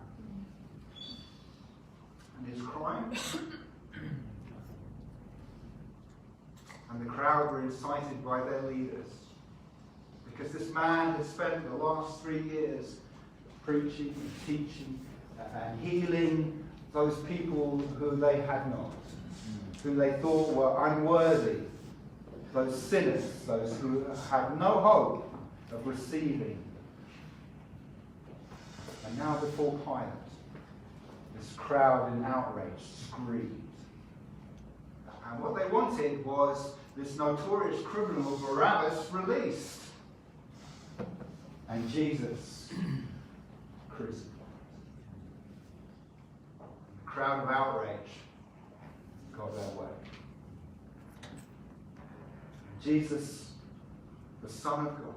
And his crying. And the crowd were incited by their leaders, because this man had spent the last 3 years preaching and teaching and healing those people who they had not, who they thought were unworthy. Those sinners, those who had no hope of receiving And now before Pilate, this crowd in outrage screamed. And what they wanted was this notorious criminal Barabbas released. And Jesus crucified. The crowd of outrage got their way. Jesus, the Son of God,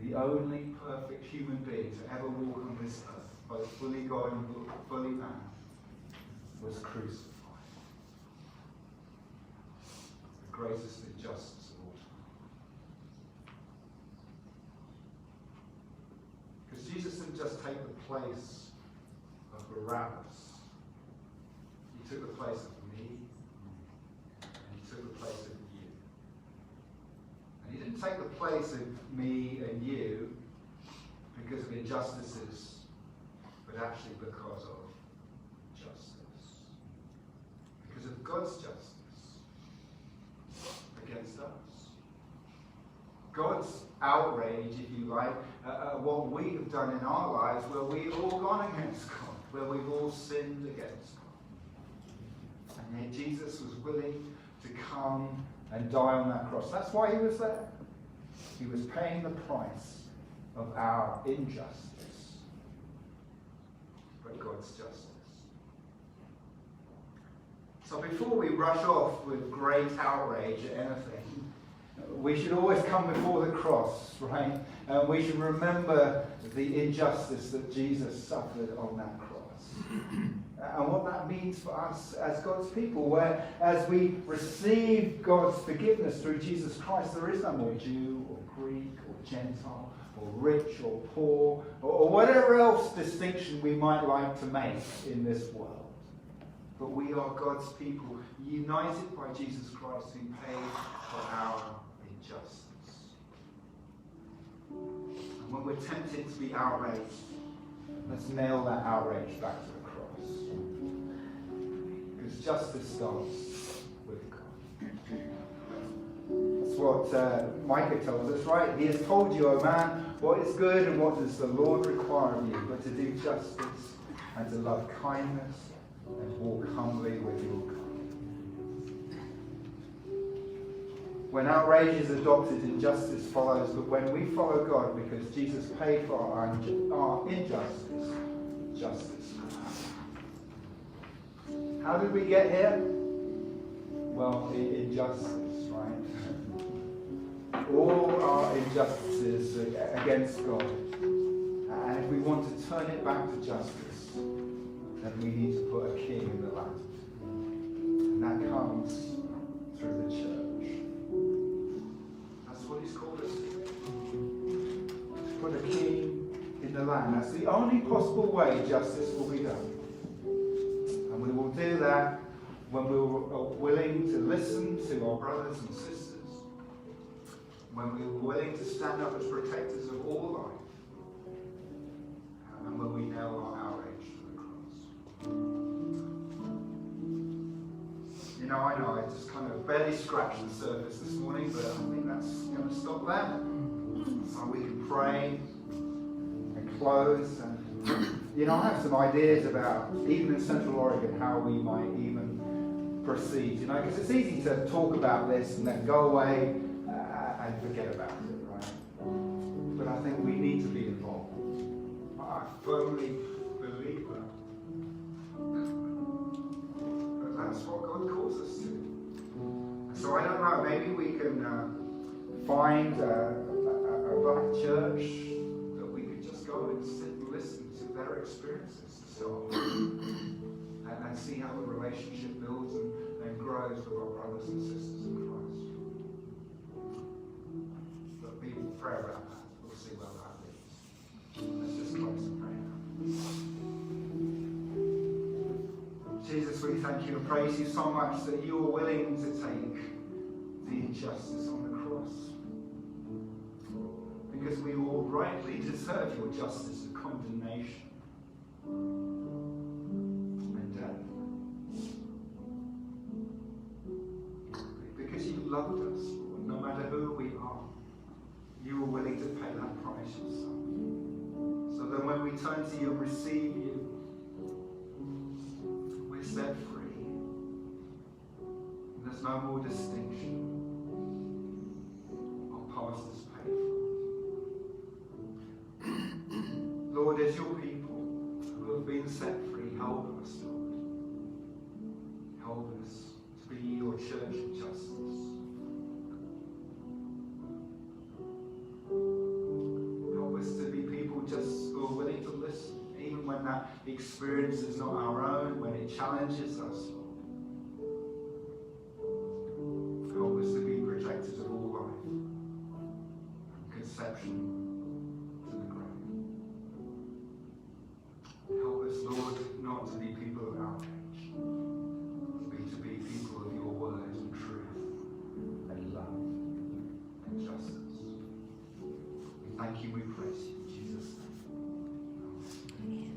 the only perfect human being to ever walk on this earth, both fully God and fully man, was crucified. The greatest injustice of all time. Because Jesus didn't just take the place of Barabbas. He took the place of me, and he took the place of you. And he didn't take the place of me and you because of injustices, but actually because of justice. Because of God's justice against us. God's outrage, if you like, what we have done in our lives where we've all gone against God, where we've all sinned against God. And yet Jesus was willing to come and die on that cross. That's why he was there. He was paying the price of our injustice, but God's justice. So before we rush off with great outrage at anything, we should always come before the cross, right? And we should remember the injustice that Jesus suffered on that cross. And what that means for us as God's people, where as we receive God's forgiveness through Jesus Christ, there is no more Jew or Greek or Gentile or rich or poor or whatever else distinction we might like to make in this world. But we are God's people, united by Jesus Christ, who paid for our injustice. And when we're tempted to be outraged, let's nail that outrage back to the cross. Because justice starts with God. That's what Micah tells us, right? He has told you, O man, what is good and what does the Lord require of you, but to do justice and to love kindness and walk humbly with your God. When outrage is adopted, injustice follows. But when we follow God, because Jesus paid for our injustice, justice comes. How did we get here? Well, injustice, right? All our injustices against God. And if we want to turn it back to justice, then we need to put a king in the land. And that comes through the church. That's what he's called us to put a king in the land. That's the only possible way justice will be done. And we will do that when we're willing to listen to our brothers and sisters, when we're willing to stand up as protectors of all life, and when we nail our outrage to the cross. You know, I just kind of barely scratched the surface this morning, but I think that's going to stop there. So we can pray and close. And, you know, I have some ideas about, even in Central Oregon, how we might even proceed. You know, because it's easy to talk about this and then go away and forget about it, right? But I think we need to be involved. I firmly believe that. But that's what God calls us to. So I don't know, maybe we can find a black church that we could just go and sit and listen to their experiences to start and see how the relationship builds and grows with our brothers and sisters in Christ. But we will pray about that. We'll see where that leads. Let's just close and pray now. Jesus, we thank you and praise you so much that you are willing to take the injustice on the cross. Because we all rightly deserve your justice of condemnation and death. Because you loved us, Lord, no matter who we are, you were willing to pay that price yourself. So that when we turn to you and receive you, we're set free. And there's no more distinction. Our past is paid for. Lord, as your people who have been set free, help us, Lord. Help us to be your church of justice. Help us to be people just who are willing to listen, even when that experience is not our own, when it challenges us, Lord. Help us to be protectors of all life, from conception to the grave. Help us, Lord, not to be people of outrage, but to be people of your word and truth and love and justice. We thank you, we praise you in Jesus' name.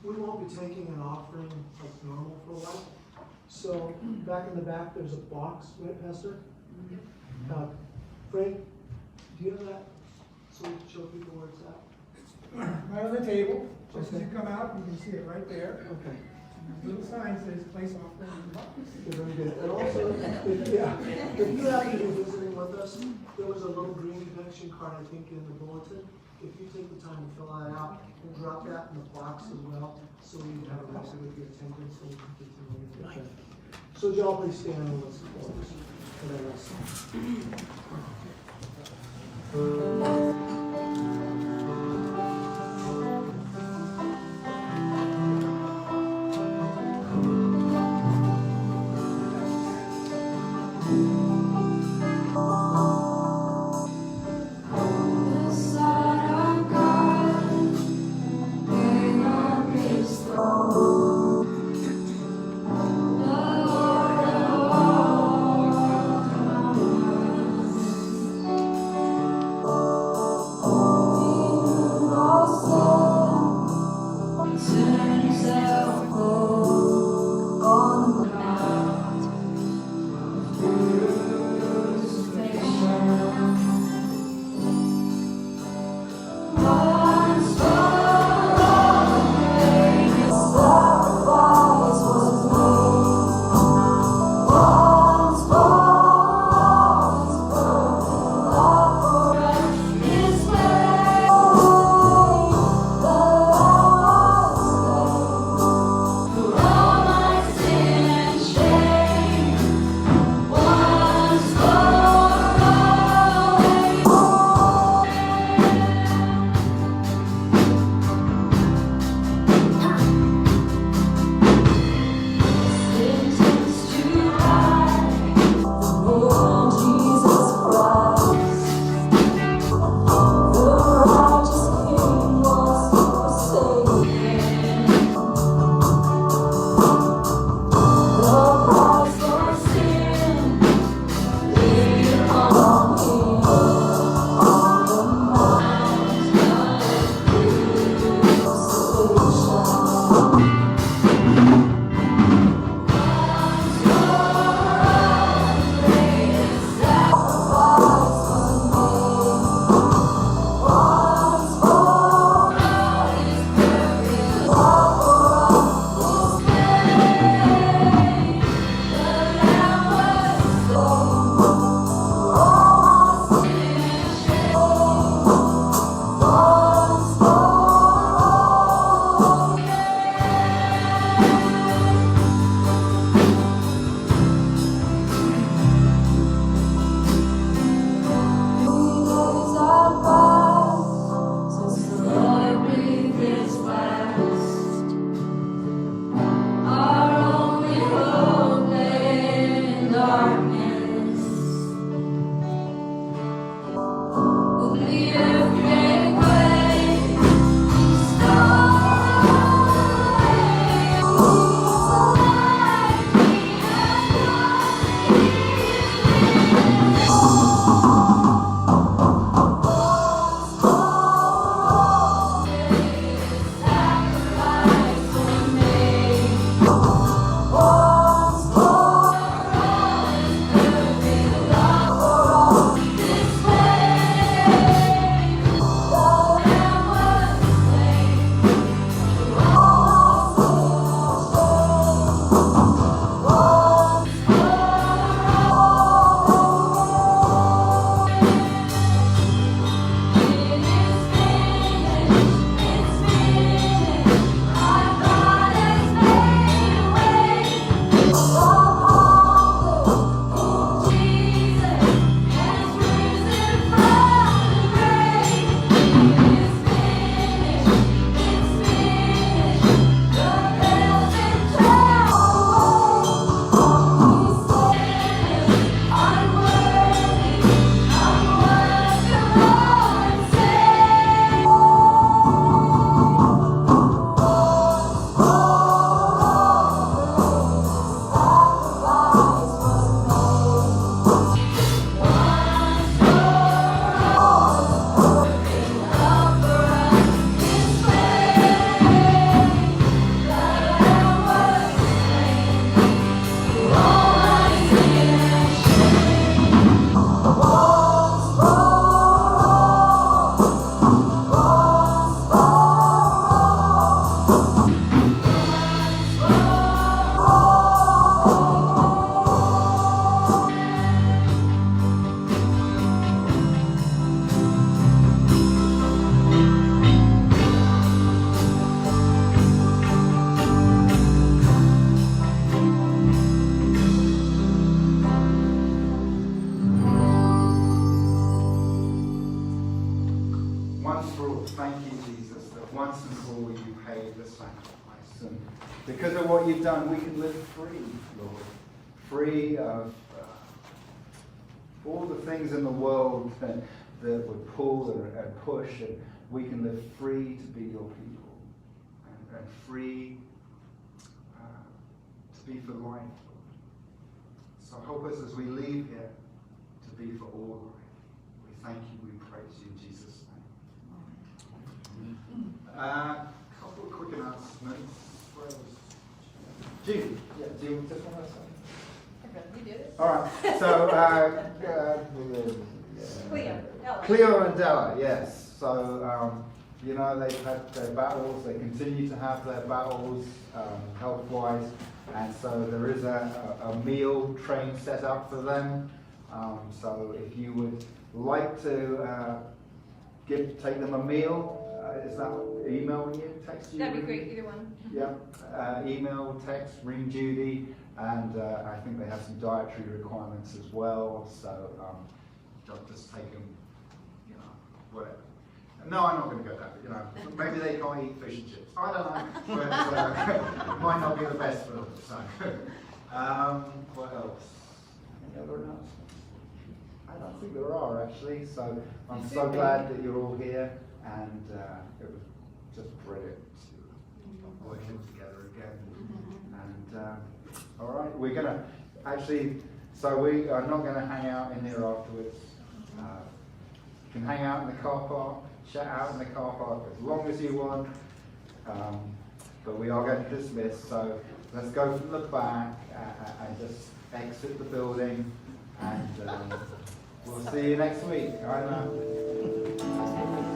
We won't be taking an offering like normal for a while. So back in the back, there's a box, right, Pastor? Frank, do you have that? So we can show people where it's at? Right on the table, just as Okay. you come out, you can see it right there. Okay. The little sign says place offering in the box. Okay, very good. And also, if you happen to be visiting with us, there was a little green connection card, I think, in the bulletin. If you take the time to fill that out and drop that in the box as well, so we have a record with your attendance and we can continue with that. So would y'all please stand and let's close for the rest. Thank Lord, thank you, Jesus, that once and for all you paid the sacrifice. And because of what you've done, we can live free, Lord. Free of all the things in the world that would pull and push. And we can live free to be your people. And free to be for life, Lord. So help us as we leave here to be for all life. We thank you, we praise you in Jesus' name. A couple of quick announcements. Where was June? Yeah, June, just want to say. You did it. All right, so Cleo and Della, yes. So, you know, they've had their battles, they continue to have their battles health-wise, and so there is a meal train set up for them. So if you would like to take them a meal, is that emailing you, text you? That'd be great, either one. Yeah, email, text, ring Judy, and I think they have some dietary requirements as well, so just take them, you know, whatever. No, I'm not going to go that, you know, maybe they can't eat fish and chips, I don't know, but it might not be the best for them, so. What else? Any other announcements? I don't think there are actually, so I'm so glad that you're all here, and it was just brilliant to worship together again. And all right, we're going to actually, so we are not going to hang out in here afterwards. You can hang out in the car park, chat out in the car park as long as you want, but we are going to dismiss, so let's go from the back and just exit the building, and we'll see you next week. I know.